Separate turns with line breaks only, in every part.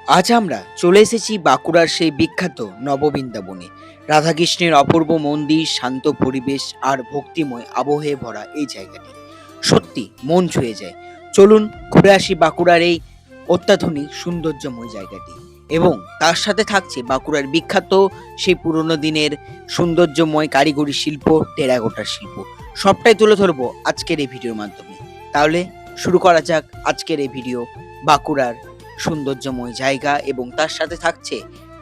আজ আমরা চলে এসেছি বাঁকুড়ার সেই বিখ্যাত নববৃন্দাবনে। রাধাকৃষ্ণের অপূর্ব মন্দির, শান্ত পরিবেশ আর ভক্তিময় আবহে ভরা এই জায়গাটি সত্যি মন ছুঁয়ে যায়। চলুন ঘুরে আসি বাঁকুড়ার এই অত্যাধুনিক সৌন্দর্যময় জায়গাটি, এবং তার সাথে থাকছে বাঁকুড়ার বিখ্যাত সেই পুরনো দিনের সৌন্দর্যময় কারিগরি শিল্প, টেরাকোটার শিল্প। সবটাই তুলে ধরবো আজকের এই ভিডিওর মাধ্যমে। তাহলে শুরু করা যাক আজকের এই ভিডিও। বাঁকুড়ার সৌন্দর্যময় জায়গা এবং তার সাথে থাকছে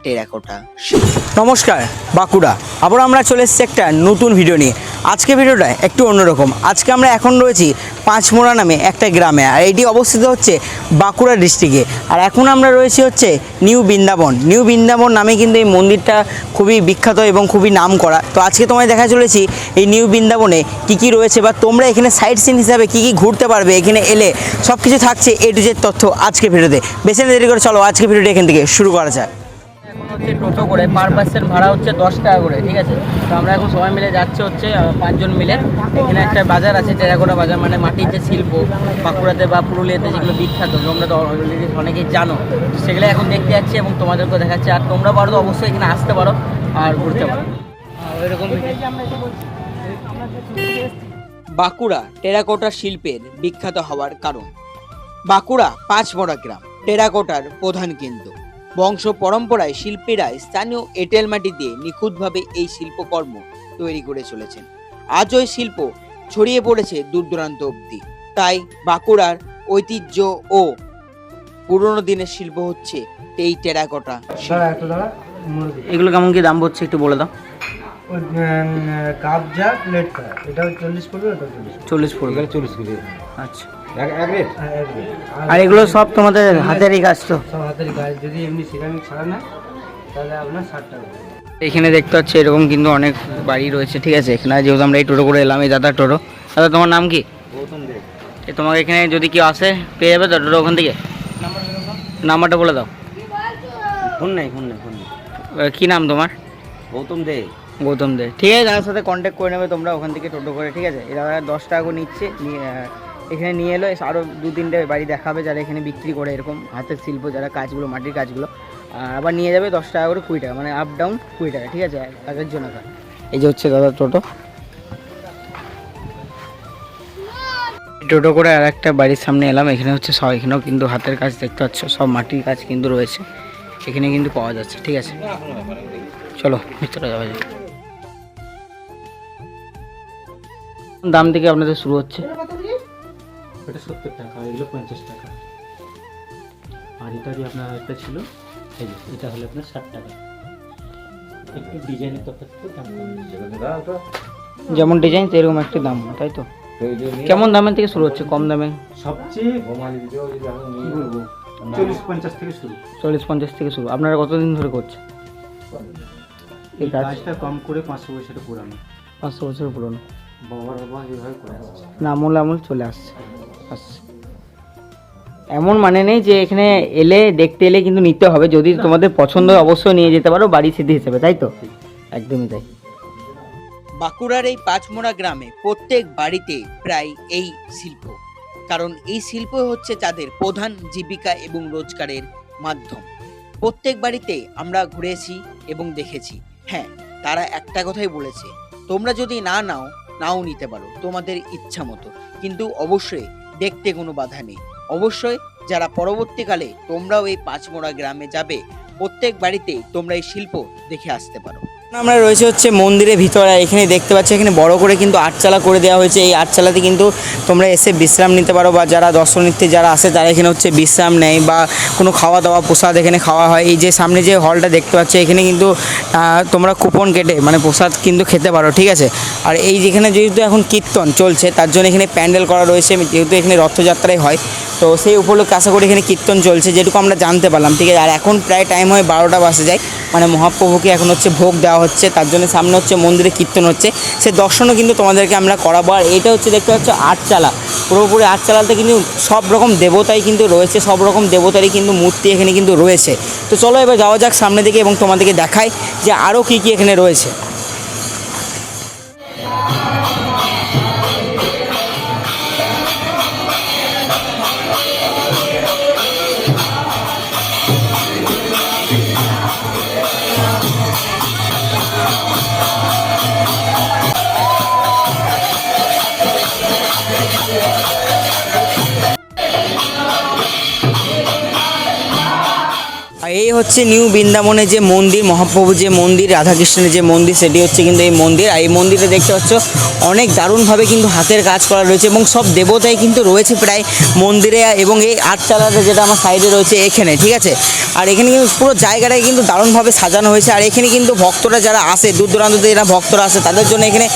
টেরাকোটা শিল্প।
নমস্কার, বাঁকুড়া আবার আমরা চলে এসেছি একটা নতুন ভিডিও নিয়ে। আজকে ভিডিওটা একটু অন্যরকম। আজকে আমরা এখন রয়েছি পাঁচমোড়া নামে একটা গ্রামে, আর এটি অবস্থিত হচ্ছে বাঁকুড়া ডিস্ট্রিক্টে। আর এখন আমরা রয়েছি হচ্ছে নিউ বৃন্দাবন। নিউ বৃন্দাবন নামে কিন্তু এই মন্দিরটা খুবই বিখ্যাত এবং খুবই নাম করা। তো আজকে তোমায় দেখা চলেছি এই নিউ বৃন্দাবনে কী কী রয়েছে, বা তোমরা এখানে সাইট সিন হিসাবে কী কী ঘুরতে পারবে এখানে এলে, সব কিছু থাকছে এ টু জেড তথ্য আজকে ভিডিওতে। বেশি না দেরি করে চলো আজকে ভিডিওটা এখান থেকে শুরু করা যাক।
এখন হচ্ছে টোটো করে পার পার্সেন্ট ভাড়া হচ্ছে 10 টাকা করে, ঠিক আছে। তো আমরা এখন সবাই মিলে যাচ্ছে হচ্ছে 5 জন মিলে। এখানে একটা বাজার আছে, টেরাকোটা বাজার, মানে মাটির যে শিল্প বাঁকুড়াতে বা পুরুলিয়াতে যেগুলো বিখ্যাত, তোমরা তো অলরেডি অনেকেই জানো, সেগুলো এখন দেখতে যাচ্ছি এবং তোমাদেরকেও দেখাচ্ছি। আর তোমরা পারো তো অবশ্যই এখানে আসতে পারো আর ঘুরতে পারো। ওইরকম
বাঁকুড়া টেরাকোটা শিল্পের বিখ্যাত হওয়ার কারণ। বাঁকুড়া পাঁচমোড়া গ্রাম টেরাকোটার প্রধান কেন্দ্র। বংশ পরম্পরায় শিল্পীরা স্থানীয় এঁটেল মাটি দিয়ে নিখুঁতভাবে এই শিল্পকর্ম তৈরি করে চলেছেন। আজ ওই শিল্প ছড়িয়ে পড়েছে দূর দূরান্ত অবধি। তাই বাঁকুড়ার ঐতিহ্য ও পুরনো দিনের শিল্প হচ্ছে এই টেরাকোটা।
এগুলো কেমন কি দাম পড়ছে একটু বলে দাও।
কাপ যা প্লেট কা এটা 40 পড়বে, এটা
40 পড়বে।
40 করে।
আচ্ছা,
এক রেট।
আর এগুলো সব তোমাদের হাতেরই কাজ তো?
সব হাতের কাজ। যদি এমনি সিরামিক ছাড়া না তাহলে আপনার 60 টাকা।
এখানে দেখতে পাচ্ছি এরকম কিন্তু অনেক বাড়ি রয়েছে, ঠিক আছে। এখানে যেহেতু আমরা এই টোটো করে এলাম, এই দাদার টোটো। দাদা তোমার নাম কি?
গৌতম দে।
তোমাকে এখানে যদি কেউ আসে পেয়ে যাবে তো টোটো ওখান থেকে? নাম্বারটা বলে দাও।
ফোন নাই।
কি নাম তোমার?
গৌতম দে।
গৌতম দে, ঠিক আছে। দাদার সাথে কন্ট্যাক্ট করে নেবে তোমরা ওখান থেকে টোটো করে, ঠিক আছে। এই দাদা 10 টাকা করে নিচ্ছে, এখানে নিয়ে এলো। আরও 2-3টে বাড়ি দেখাবে যারা এখানে বিক্রি করে এরকম হাতের শিল্প, যারা কাজগুলো মাটির কাজগুলো। আবার নিয়ে যাবে 10 টাকা করে, 20 টাকা, মানে আপ ডাউন 20 টাকা, ঠিক আছে, কাজের জন্য। এই যে হচ্ছে দাদার টোটো। টোটো করে আর একটা বাড়ির সামনে এলাম। এখানে হচ্ছে সব, এখানেও কিন্তু হাতের কাজ দেখতে পাচ্ছ, সব মাটির কাজ কিন্তু রয়েছে এখানে কিন্তু পাওয়া যাচ্ছে, ঠিক আছে। চলো ভিতরে যাওয়া যায়। দাম থেকে আপনাদের শুরু হচ্ছে?
এটা 70 টাকা, এগুলো 50 টাকা। আর এটা যে আপনার একটা ছিল, এই যে এটা হলো আপনার 60 টাকা। একটু ডিজাইনের তফাৎ তো দাম কম।
যেমন ডিজাইন এরকম একটা দাম, তাই তো? কেমন দামের থেকে শুরু হচ্ছে? কম দামে
সবচেয়ে কি বলবো, 40-50 থেকে শুরু।
40-50 থেকে শুরু। আপনারা কতদিন ধরে করছে
এই কাজটা? কম করে 500 বছরের পুরানো।
500 বছর পুরনো।
বাবার বাবা এইভাবে করে আসছে,
আমল আমল চলে আসছে। এমন মানে নেই যে এখানে এলে দেখতে এলে কিন্তু নিতে হবে। যদি তোমাদের পছন্দ হয় অবশ্যই নিয়ে যেতে পারো বাড়ি স্মৃতি হিসেবে, তাই তো? একদমই তাই।
বাঁকুড়ার এই পাঁচমোড়া গ্রামে প্রত্যেক বাড়িতে প্রায় এই শিল্প, কারণ এই শিল্প হচ্ছে তাদের প্রধান জীবিকা এবং রোজগারের মাধ্যম। প্রত্যেক বাড়িতে আমরা ঘুরেছি এবং দেখেছি। হ্যাঁ, তারা একটা কথাই বলেছে, তোমরা যদি নাও নিতে পারো তোমাদের ইচ্ছা মতো, কিন্তু অবশ্যই দেখতে কোনো বাধা নেই। অবশ্যই যারা পরবর্তীকালে তোমরাও এই পাঁচমোড়া গ্রামে যাবে, প্রত্যেক বাড়িতেই তোমরা এই শিল্প দেখে আসতে পারো।
আমরা রয়েছে হচ্ছে মন্দিরের ভিতরে। এখানে দেখতে পাচ্ছি এখানে বড় করে কিন্তু আটচালা করে দেওয়া হয়েছে। এই আটচালাতে কিন্তু তোমরা এসে বিশ্রাম নিতে পারো, বা যারা দর্শনার্থী যারা আসে তারা এখানে হচ্ছে বিশ্রাম নেয়, বা কোনো খাওয়া দাওয়া প্রসাদ এখানে খাওয়া হয়। এই যে সামনে যে হলটা দেখতে পাচ্ছ, এখানে কিন্তু তোমরা কুপন কেটে মানে প্রসাদ কিন্তু খেতে পারো, ঠিক আছে। আর এই যেখানে যেহেতু এখন কীর্তন চলছে, তার জন্য এখানে প্যান্ডেল করা রয়েছে। যেহেতু এখানে রথযাত্রাই হয়, তো সেই উপলক্ষে আশা করি এখানে কীর্তন চলছে, যেটুকু আমরা জানতে পারলাম, ঠিক আছে। আর এখন প্রায় টাইম হয় 12টা বাজে যায়, মানে মহাপ্রভুকে এখন হচ্ছে ভোগ দেওয়া হচ্ছে, তার জন্য সামনে হচ্ছে মন্দিরে কীর্তন হচ্ছে, সে দর্শনও কিন্তু তোমাদেরকে আমরা করাবো। আর এটা হচ্ছে দেখতে পাচ্ছ আটচালা, পুরোপুরি আটচালাতে কিন্তু সব রকম দেবতাই কিন্তু রয়েছে, সব রকম দেবতারই কিন্তু মূর্তি এখানে কিন্তু রয়েছে। তো চলো এবার যাওয়া যাক সামনে দিকে এবং তোমাদেরকে দেখাই যে আরও কী কী এখানে রয়েছে। আর এই হচ্ছে নিউ বৃন্দাবনের যে মন্দির, মহাপ্রভু যে মন্দির, রাধাকৃষ্ণের যে মন্দির, সেটি হচ্ছে কিন্তু এই মন্দির। আর এই মন্দিরে দেখতে পাচ্ছ অনেক দারুণভাবে কিন্তু হাতের কাজ করা রয়েছে এবং সব দেবতাই কিন্তু রয়েছে প্রায় মন্দিরে। এবং এই আটচালাতে যেটা আমার সাইডে রয়েছে এখানে, ঠিক আছে। আর এখানে কিন্তু পুরো জায়গাটাই কিন্তু দারুণভাবে সাজানো হয়েছে। আর এখানে কিন্তু ভক্তরা যারা আসে, দূর দূরান্ত থেকে যারা ভক্তরা আসে, তাদের জন্য এখানে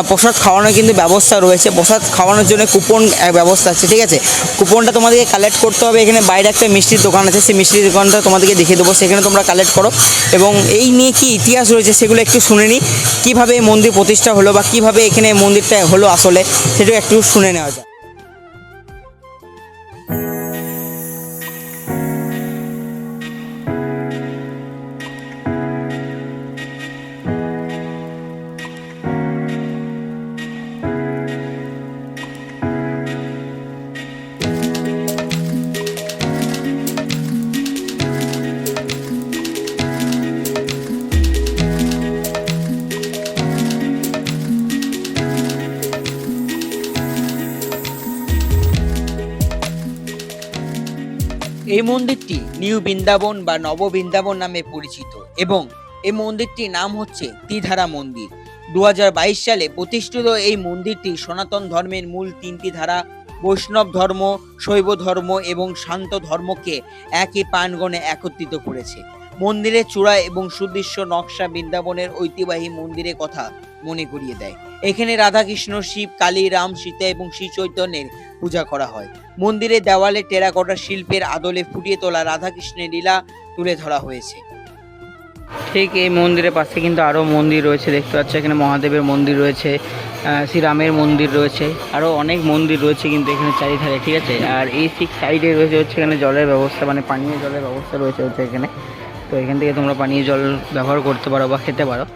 প্রসাদ খাওয়ানোর কিন্তু ব্যবস্থা রয়েছে। প্রসাদ খাওয়ানোর জন্য কুপন ব্যবস্থা আছে, ঠিক আছে। কুপনটা তোমাদেরকে কালেক্ট করতে হবে। এখানে বাইরে একটা মিষ্টির দোকান আছে, সেই মিষ্টির দোকানটা তোমাদেরকে দেখিয়ে দেবো, সেখানে তোমরা কালেক্ট করো। এবং এই নিয়ে কি ইতিহাস রয়েছে সেগুলো একটু শুনে নিই, কীভাবে এই মন্দির প্রতিষ্ঠা হলো বা কীভাবে এখানে মন্দিরটা হলো আসলে, সেটাও একটু শুনে নেওয়া যায়।
এই মন্দিরটি নিউ বৃন্দাবন বা নব বৃন্দাবন নামে পরিচিত এবং এই মন্দিরটির নাম হচ্ছে ত্রিধারা মন্দির। 2022 সালে প্রতিষ্ঠিত এই মন্দিরটি সনাতন ধর্মের মূল 3টি ধারা, বৈষ্ণব ধর্ম, শৈব ধর্ম এবং শান্ত ধর্মকে একই প্রাঙ্গণে একত্রিত করেছে। মন্দিরের চূড়া এবং সুদৃশ্য নকশা বৃন্দাবনের ঐতিহ্যবাহী মন্দিরের কথা মনে করিয়ে দেয়। এখানে রাধাকৃষ্ণ, শিব, কালী, রাম, সীতা এবং শ্রী চৈতন্যের পূজা করা হয়। মন্দিরের দেওয়ালে টেরাকোটা শিল্পের আদলে ফুটিয়ে তোলা রাধাকৃষ্ণের লীলা তুলে ধরা হয়েছে।
ঠিক এই মন্দিরের পাশে কিন্তু আরও মন্দির রয়েছে, দেখতে পাচ্ছ এখানে মহাদেবের মন্দির রয়েছে, শ্রীরামের মন্দির রয়েছে, আরও অনেক মন্দির রয়েছে কিন্তু এখানে চারিধারে, ঠিক আছে। আর এই ঠিক সাইডে রয়েছে হচ্ছে এখানে জলের ব্যবস্থা, মানে পানীয় জলের ব্যবস্থা রয়েছে হচ্ছে এখানে। তো এখান থেকে তোমরা পানীয় জল ব্যবহার করতে পারো বা খেতে পারো।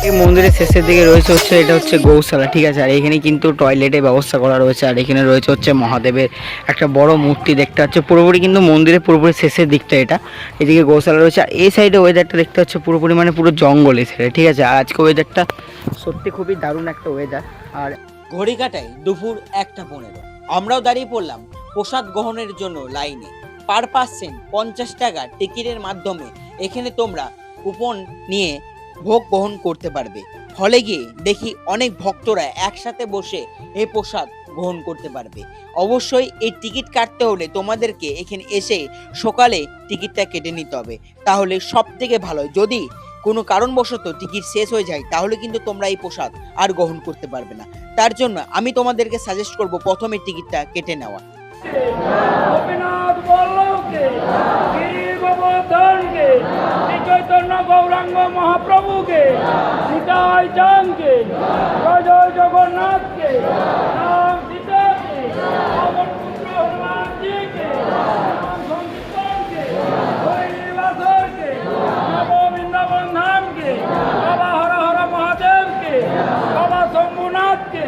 এই মন্দিরের শেষের দিকে রয়েছে হচ্ছে এটা হচ্ছে গৌশালা, ঠিক আছে। আর এখানে কিন্তু টয়লেটের ব্যবস্থা করা রয়েছে। আর এখানে রয়েছে হচ্ছে মহাদেবের একটা বড় মূর্তি দেখতে পাচ্ছে, পুরোপুরি কিন্তু মন্দিরের পুরোপুরি শেষের দিকটা এটা। এদিকে গৌশালা রয়েছে। আর এই সাইডে ওয়েদারটা দেখতে পাচ্ছে পুরোপুরি মানে পুরো জঙ্গল এই সাইডে, ঠিক আছে। আর আজকে ওয়েদারটা সত্যি খুবই দারুণ একটা ওয়েদার। আর
ঘড়ি কাটায় দুপুর 1:15। আমরাও দাঁড়িয়ে পড়লাম প্রসাদ গ্রহণের জন্য লাইনে। পার পার্সন 50 টাকা টিকিটের মাধ্যমে এখানে তোমরা কুপন নিয়ে ভোগ গ্রহণ করতে পারবে। হলে গিয়ে দেখি অনেক ভক্তরা একসাথে বসে এই প্রসাদ গ্রহণ করতে পারবে। অবশ্যই এই টিকিট কাটতে হলে তোমাদেরকে এখানে এসে সকালে টিকিটটা কেটে নিতে হবে, তাহলে সব থেকে ভালো। যদি কোনো কারণবশত টিকিট শেষ হয়ে যায় তাহলে কিন্তু তোমরা এই প্রসাদ আর গ্রহণ করতে পারবে না। তার জন্য আমি তোমাদেরকে সাজেস্ট করব প্রথমে টিকিটটা কেটে নেওয়া।
গোপীনাথ বল্লভকে, গিরি গোবর্ধনকে, শ্রী চৈতন্য গৌরাঙ্গ মহাপ্রভুকে, নিতাই চাঁদকে, জয় জয় জগন্নাথকে, রাম সীতাকে, পবন পুত্র হনুমানজিকে, রাম সংকীর্তনকে, হরিবাসরকে, নব বৃন্দাবন ধামকে, বাবা হর হর মহাদেবকে, বাবা শম্ভুনাথকে।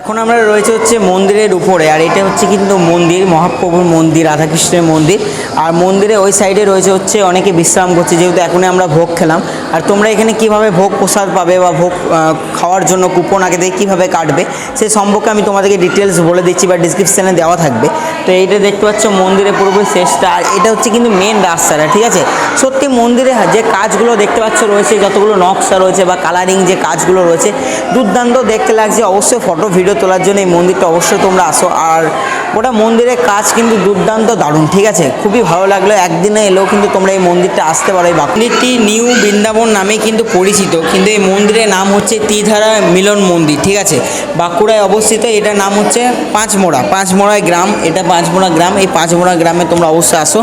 এখন আমরা রয়েছে হচ্ছে মন্দিরের উপরে, আর এটা হচ্ছে কিন্তু মন্দির, মহাপ্রভুর মন্দির, রাধাকৃষ্ণের মন্দির। আর মন্দিরে ওই সাইডে রয়েছে হচ্ছে অনেকে বিশ্রাম করছে, যেহেতু এখনই আমরা ভোগ খেলাম। আর তোমরা এখানে কিভাবে ভোগ প্রসাদ পাবে বা ভোগ খাওয়ার জন্য কুপন আগে থেকে কীভাবে কাটবে সে সম্পর্কে আমি তোমাদেরকে ডিটেলস বলে দিচ্ছি বা ডিসক্রিপশানে দেওয়া থাকবে। তো এইটা দেখতে পাচ্ছ মন্দিরের পুরোপুরি শেষটা, আর এটা হচ্ছে কিন্তু মেন রাস্তাটা, ঠিক আছে। সত্যি মন্দিরে যে কাজগুলো দেখতে পাচ্ছ রয়েছে, যতগুলো নকশা রয়েছে বা কালারিং যে কাজগুলো রয়েছে, দুর্দান্ত দেখতে লাগছে। অবশ্যই ফটো ভিডিও তোলার জন্য এই মন্দিরটা অবশ্যই তোমরা আসো। আর ওটা মন্দিরের কাজ কিন্তু দুর্দান্ত দারুণ, ঠিক আছে, খুবই ভালো লাগলো। একদিনে এলেও কিন্তু তোমরা এই মন্দিরটা আসতে পারো। এই মন্দিরটি নিউ বৃন্দাবন নামে কিন্তু পরিচিত, কিন্তু এই মন্দিরের নাম হচ্ছে ত্রিধারা মিলন মন্দির, ঠিক আছে। বাঁকুড়ায় অবস্থিত, এটার নাম হচ্ছে পাঁচমোড়ায় গ্রাম, এটা পাঁচমোড়া গ্রাম। এই পাঁচমোড়া গ্রামে তোমরা অবশ্যই আসো।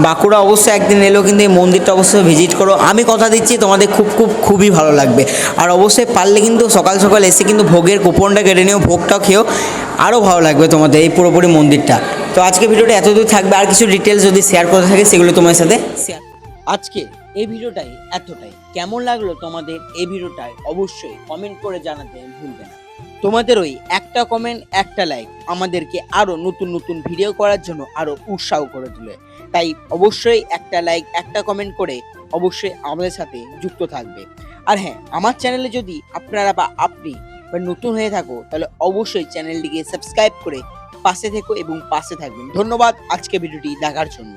বাঁকুড়া অবশ্যই একদিন এলেও কিন্তু এই মন্দিরটা অবশ্যই ভিজিট করো। আমি কথা দিচ্ছি তোমাদের খুবই ভালো লাগবে। আর অবশ্যই পারলে কিন্তু সকাল সকাল এসে কিন্তু ভোগের কুপনটা কেটে নিও, ভোগটাও খেয়েও, আরও ভালো লাগবে তোমাদের এই পুরোপুরি মন্দিরটা। তো আজকে ভিডিওটা এতদূর থাকবে, আর কিছু ডিটেলস যদি শেয়ার করতে থাকে সেগুলো তোমার সাথে শেয়ার।
আজকে এই ভিডিওটাই এতটাই। কেমন লাগলো তোমাদের এই ভিডিওটায় অবশ্যই কমেন্ট করে জানাতে ভুলবে না। তোমাদের ওই একটা কমেন্ট, একটা লাইক আমাদেরকে আরও নতুন নতুন ভিডিও করার জন্য আরও উৎসাহ করে তোলে। তাই অবশ্যই একটা লাইক, একটা কমেন্ট করে অবশ্যই আমাদের সাথে যুক্ত থাকবে। আর হ্যাঁ, আমার চ্যানেলে যদি আপনারা বা আপনি নতুন হয়ে থাকো, তাহলে অবশ্যই চ্যানেলটিকে সাবস্ক্রাইব করে পাশে থেকো এবং পাশে থাকবেন। ধন্যবাদ আজকে ভিডিওটি দেখার জন্য।